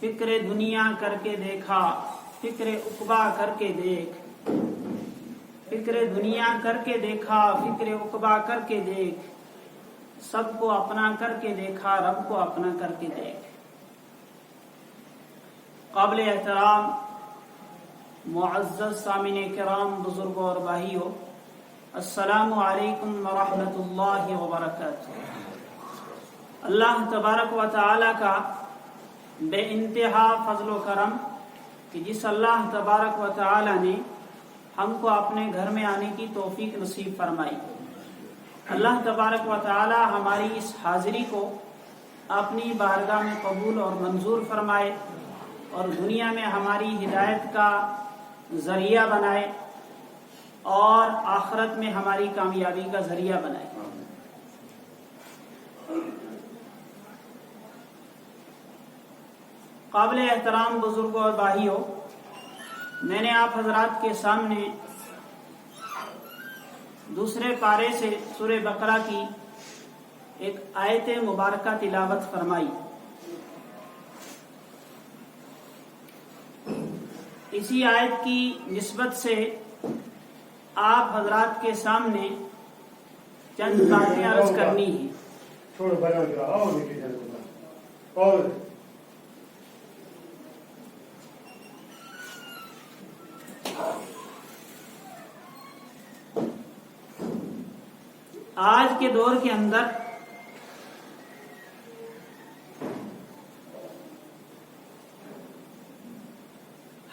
فکر دنیا کر کے دیکھا، فکر عقبہ کر کے دیکھ، فکر دنیا کر کے دیکھا، فکر عقبہ کر کے دیکھ، سب کو اپنا کر کے دیکھا، رب کو اپنا کر کے دیکھ۔ قابل احترام معزز سامعین کرام، بزرگوں اور بھائیوں، السلام علیکم ورحمۃ اللہ وبرکاتہ۔ اللہ تبارک و تعالی کا بے انتہا فضل و کرم کہ جس اللہ تبارک و تعالی نے ہم کو اپنے گھر میں آنے کی توفیق نصیب فرمائی، اللہ تبارک و تعالی ہماری اس حاضری کو اپنی بارگاہ میں قبول اور منظور فرمائے اور دنیا میں ہماری ہدایت کا ذریعہ بنائے اور آخرت میں ہماری کامیابی کا ذریعہ بنائے۔ قابل احترام بزرگوں اور بھائیوں، میں نے آپ حضرات کے سامنے دوسرے پارے سے سورہ بقرہ کی ایک آیت مبارکہ تلاوت فرمائی۔ اسی آیت کی نسبت سے آپ حضرات کے سامنے چند باتیں عرض کرنی ہیں۔ آج کے دور کے اندر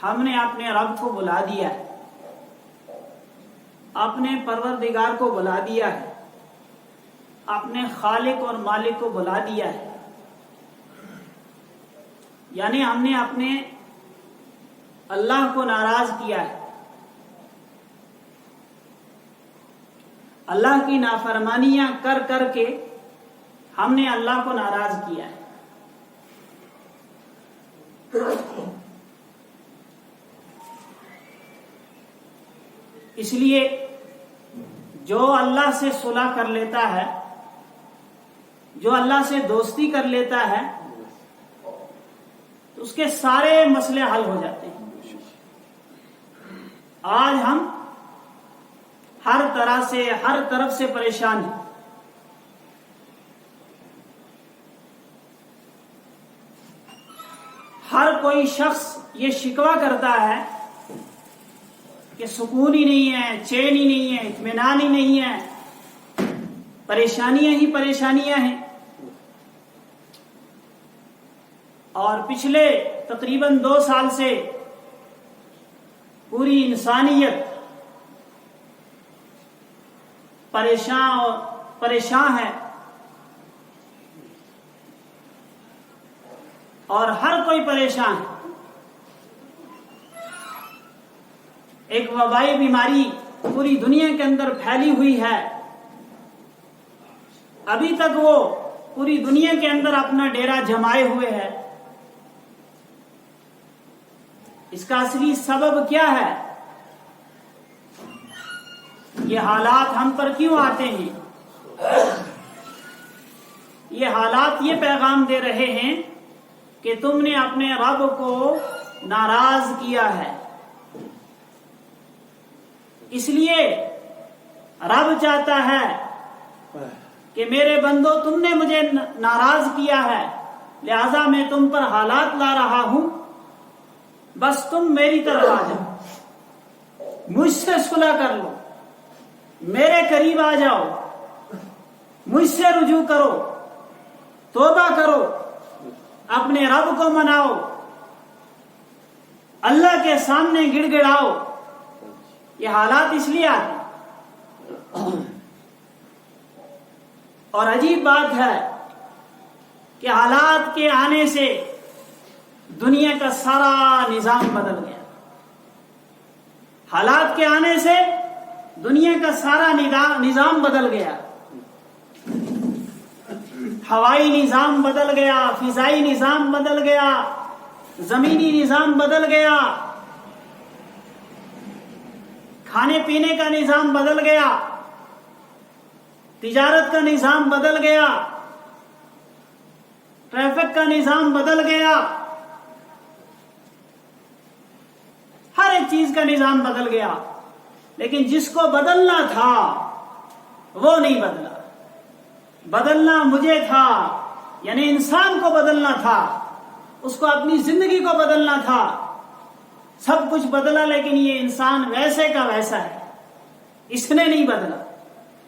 ہم نے اپنے رب کو بلا دیا ہے، اپنے پروردگار کو بلا دیا ہے، اپنے خالق اور مالک کو بلا دیا ہے، یعنی ہم نے اپنے اللہ کو ناراض کیا ہے، اللہ کی نافرمانیاں کر کر کے ہم نے اللہ کو ناراض کیا ہے۔ اس لیے جو اللہ سے صلح کر لیتا ہے، جو اللہ سے دوستی کر لیتا ہے، تو اس کے سارے مسئلے حل ہو جاتے ہیں۔ آج ہم ہر طرح سے، ہر طرف سے پریشان ہیں۔ ہر کوئی شخص یہ شکوہ کرتا ہے کہ سکون ہی نہیں ہے، چین ہی نہیں ہے، اطمینان ہی نہیں ہے، پریشانیاں ہی پریشانیاں ہیں۔ اور پچھلے تقریباً 2 سال سے پوری انسانیت پریشان ہے، اور ہر کوئی پریشان ہے۔ ایک وبائی بیماری پوری دنیا کے اندر پھیلی ہوئی ہے، ابھی تک وہ پوری دنیا کے اندر اپنا ڈیرا جمائے ہوئے ہے۔ اس کا اصلی سبب کیا ہے؟ یہ حالات ہم پر کیوں آتے ہیں؟ یہ حالات یہ پیغام دے رہے ہیں کہ تم نے اپنے رب کو ناراض کیا ہے۔ اس لیے رب چاہتا ہے کہ میرے بندو، تم نے مجھے ناراض کیا ہے، لہذا میں تم پر حالات لا رہا ہوں، بس تم میری طرف آ جاؤ، مجھ سے صلح کر لو، میرے قریب آ جاؤ، مجھ سے رجوع کرو، توبہ کرو، اپنے رب کو مناؤ، اللہ کے سامنے گڑ گڑاؤ۔ یہ حالات اس لیے آتے ہیں۔ اور عجیب بات ہے کہ حالات کے آنے سے دنیا کا سارا نظام بدل گیا۔ حالات کے آنے سے دنیا کا سارا نظام بدل گیا۔ ہوائی نظام بدل گیا، فضائی نظام بدل گیا، زمینی نظام بدل گیا، کھانے پینے کا نظام بدل گیا، تجارت کا نظام بدل گیا، ٹریفک کا نظام بدل گیا، چیز کا نظام بدل گیا، لیکن جس کو بدلنا تھا وہ نہیں بدلا۔ بدلنا مجھے تھا، یعنی انسان کو بدلنا تھا، اس کو اپنی زندگی کو بدلنا تھا، سب کچھ بدلا، لیکن یہ انسان ویسے کا ویسا ہے، اس نے نہیں بدلا۔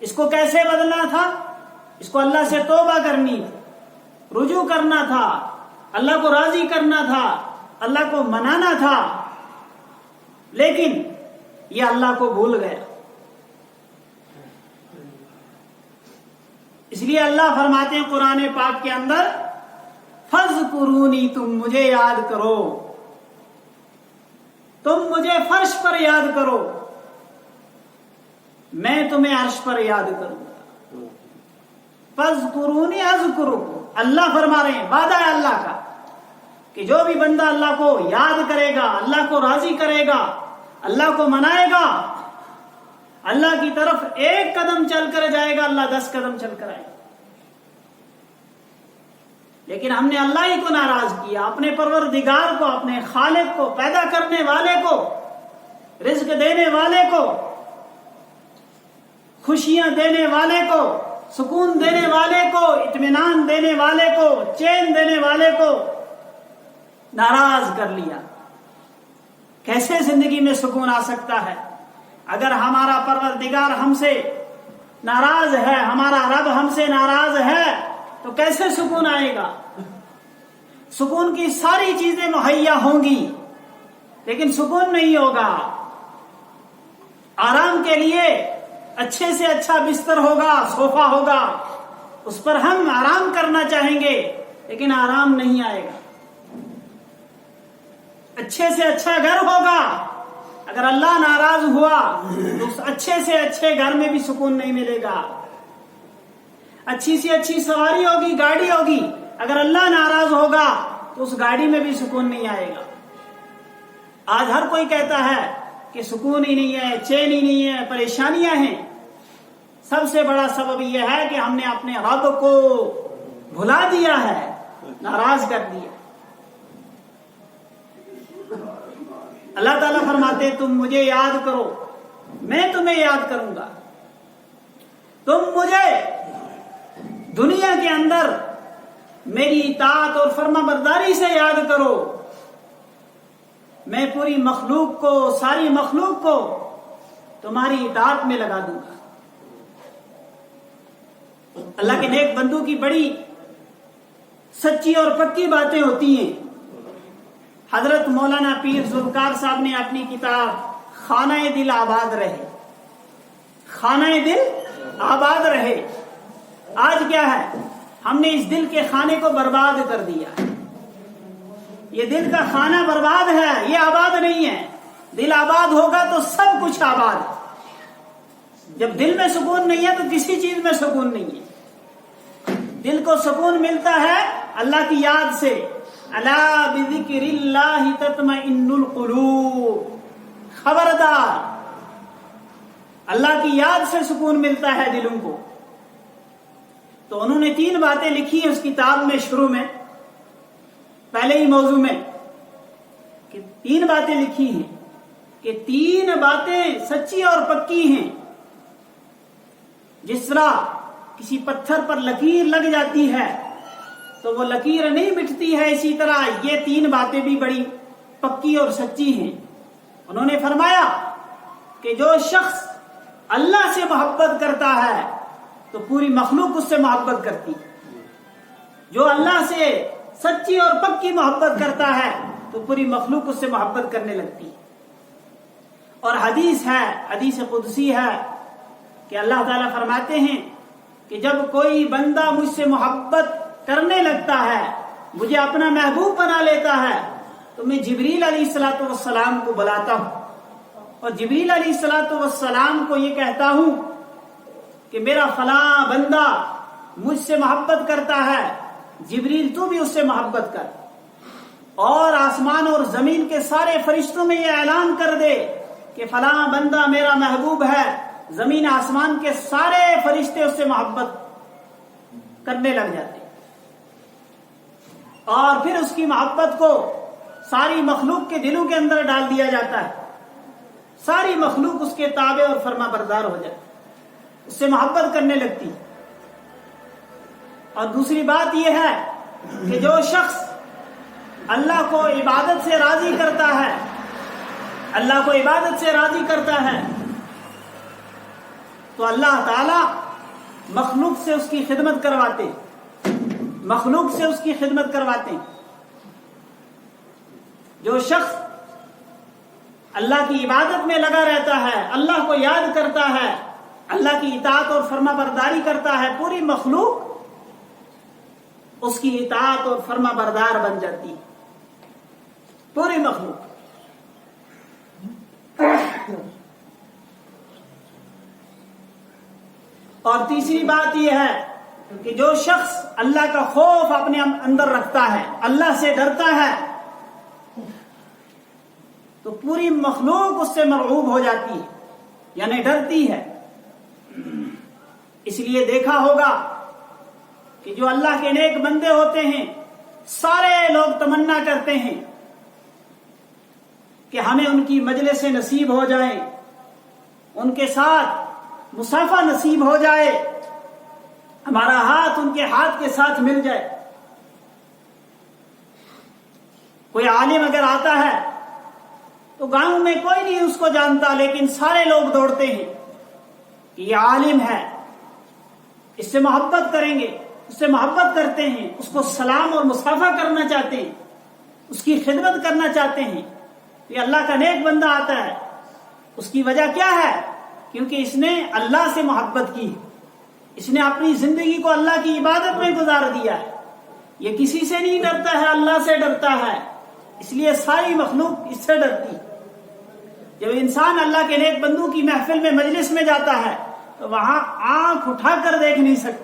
اس کو کیسے بدلنا تھا؟ اس کو اللہ سے توبہ کرنی تھی، رجوع کرنا تھا، اللہ کو راضی کرنا تھا، اللہ کو منانا تھا، لیکن یہ اللہ کو بھول گیا۔ اس لیے اللہ فرماتے ہیں قرآن پاک کے اندر، فَاذْكُرُونِی، تم مجھے یاد کرو، تم مجھے فرش پر یاد کرو، میں تمہیں عرش پر یاد کروں گا۔ فَاذْكُرُونِی أَذْكُرُکُم، اللہ فرما رہے ہیں، وعدہ ہے اللہ کا کہ جو بھی بندہ اللہ کو یاد کرے گا، اللہ کو راضی کرے گا، اللہ کو منائے گا، اللہ کی طرف ایک قدم چل کر جائے گا، اللہ 10 قدم چل کر آئے گا۔ لیکن ہم نے اللہ ہی کو ناراض کیا، اپنے پروردگار کو، اپنے خالق کو، پیدا کرنے والے کو، رزق دینے والے کو، خوشیاں دینے والے کو، سکون دینے والے کو، اطمینان دینے والے کو، چین دینے والے کو ناراض کر لیا۔ کیسے زندگی میں سکون آ سکتا ہے؟ اگر ہمارا پروردگار ہم سے ناراض ہے، ہمارا رب ہم سے ناراض ہے، تو کیسے سکون آئے گا؟ سکون کی ساری چیزیں مہیا ہوں گی، لیکن سکون نہیں ہوگا۔ آرام کے لیے اچھے سے اچھا بستر ہوگا، صوفہ ہوگا، اس پر ہم آرام کرنا چاہیں گے، لیکن آرام نہیں آئے گا۔ اچھے سے اچھا گھر ہوگا، اگر اللہ ناراض ہوا تو اس اچھے سے اچھے گھر میں بھی سکون نہیں ملے گا۔ اچھی سی اچھی سواری ہوگی، گاڑی ہوگی، اگر اللہ ناراض ہوگا تو اس گاڑی میں بھی سکون نہیں آئے گا۔ آج ہر کوئی کہتا ہے کہ سکون ہی نہیں ہے، چین ہی نہیں ہے، پریشانیاں ہیں۔ سب سے بڑا سبب یہ ہے کہ ہم نے اپنے رب کو بھلا دیا ہے، ناراض کر دیا۔ اللہ تعالیٰ فرماتے تم مجھے یاد کرو، میں تمہیں یاد کروں گا۔ تم مجھے دنیا کے اندر میری اطاعت اور فرما برداری سے یاد کرو، میں پوری مخلوق کو، ساری مخلوق کو تمہاری اطاعت میں لگا دوں گا۔ اللہ کے نیک بندوں کی بڑی سچی اور پکی باتیں ہوتی ہیں۔ حضرت مولانا پیر ذوالفقار صاحب نے اپنی کتاب خانہ دل آباد رہے، خانہ دل آباد رہے، آج کیا ہے؟ ہم نے اس دل کے خانے کو برباد کر دیا۔ یہ دل کا خانہ برباد ہے، یہ آباد نہیں ہے۔ دل آباد ہوگا تو سب کچھ آباد ہے۔ جب دل میں سکون نہیں ہے تو کسی چیز میں سکون نہیں ہے۔ دل کو سکون ملتا ہے اللہ کی یاد سے، الا بذکر اللہ تطمئن القلوب، خبردار، اللہ کی یاد سے سکون ملتا ہے دلوں کو۔ تو انہوں نے 3 باتیں لکھی ہیں اس کتاب میں، شروع میں، پہلے ہی موضوع میں، کہ 3 باتیں لکھی ہیں کہ 3 باتیں سچی اور پکی ہیں۔ جس طرح کسی پتھر پر لکیر لگ جاتی ہے تو وہ لکیر نہیں مٹتی ہے، اسی طرح یہ 3 باتیں بھی بڑی پکی اور سچی ہیں۔ انہوں نے فرمایا کہ جو شخص اللہ سے محبت کرتا ہے تو پوری مخلوق اس سے محبت کرتی ہے۔ جو اللہ سے سچی اور پکی محبت کرتا ہے تو پوری مخلوق اس سے محبت کرنے لگتی ہے۔ اور حدیث ہے، حدیث قدسی ہے کہ اللہ تعالیٰ فرماتے ہیں کہ جب کوئی بندہ مجھ سے محبت کرنے لگتا ہے، مجھے اپنا محبوب بنا لیتا ہے، تو میں جبریل علیہ الصلوۃ والسلام کو بلاتا ہوں اور جبریل علیہ الصلوۃ والسلام کو یہ کہتا ہوں کہ میرا فلاں بندہ مجھ سے محبت کرتا ہے، جبریل تو بھی اس سے محبت کر، اور آسمان اور زمین کے سارے فرشتوں میں یہ اعلان کر دے کہ فلاں بندہ میرا محبوب ہے، زمین آسمان کے سارے فرشتے اس سے محبت کرنے لگ جاتے، اور پھر اس کی محبت کو ساری مخلوق کے دلوں کے اندر ڈال دیا جاتا ہے۔ ساری مخلوق اس کے تابع اور فرما بردار ہو جائے، اس سے محبت کرنے لگتی. اور دوسری بات یہ ہے کہ جو شخص اللہ کو عبادت سے راضی کرتا ہے، اللہ کو عبادت سے راضی کرتا ہے، تو اللہ تعالی مخلوق سے اس کی خدمت کرواتے، مخلوق سے اس کی خدمت کرواتے. جو شخص اللہ کی عبادت میں لگا رہتا ہے، اللہ کو یاد کرتا ہے، اللہ کی اطاعت اور فرما برداری کرتا ہے، پوری مخلوق اس کی اطاعت اور فرما بردار بن جاتی ہے، پوری مخلوق. اور تیسری بات یہ ہے کہ جو شخص اللہ کا خوف اپنے اندر رکھتا ہے، اللہ سے ڈرتا ہے، تو پوری مخلوق اس سے مرعوب ہو جاتی ہے، یعنی ڈرتی ہے. اس لیے دیکھا ہوگا کہ جو اللہ کے نیک بندے ہوتے ہیں، سارے لوگ تمنا کرتے ہیں کہ ہمیں ان کی مجلس نصیب ہو جائے، ان کے ساتھ مصافحہ نصیب ہو جائے، ہمارا ہاتھ ان کے ہاتھ کے ساتھ مل جائے. کوئی عالم اگر آتا ہے تو گاؤں میں کوئی نہیں اس کو جانتا، لیکن سارے لوگ دوڑتے ہیں کہ یہ عالم ہے، اس سے محبت کریں گے، اس سے محبت کرتے ہیں، اس کو سلام اور مصافحہ کرنا چاہتے ہیں، اس کی خدمت کرنا چاہتے ہیں. یہ اللہ کا نیک بندہ آتا ہے. اس کی وجہ کیا ہے؟ کیونکہ اس نے اللہ سے محبت کی، اس نے اپنی زندگی کو اللہ کی عبادت میں گزار دیا ہے. یہ کسی سے نہیں ڈرتا ہے، اللہ سے ڈرتا ہے، اس لیے ساری مخلوق اس سے ڈرتی. جب انسان اللہ کے نیک بندوں کی محفل میں، مجلس میں جاتا ہے، تو وہاں آنکھ اٹھا کر دیکھ نہیں سکتا.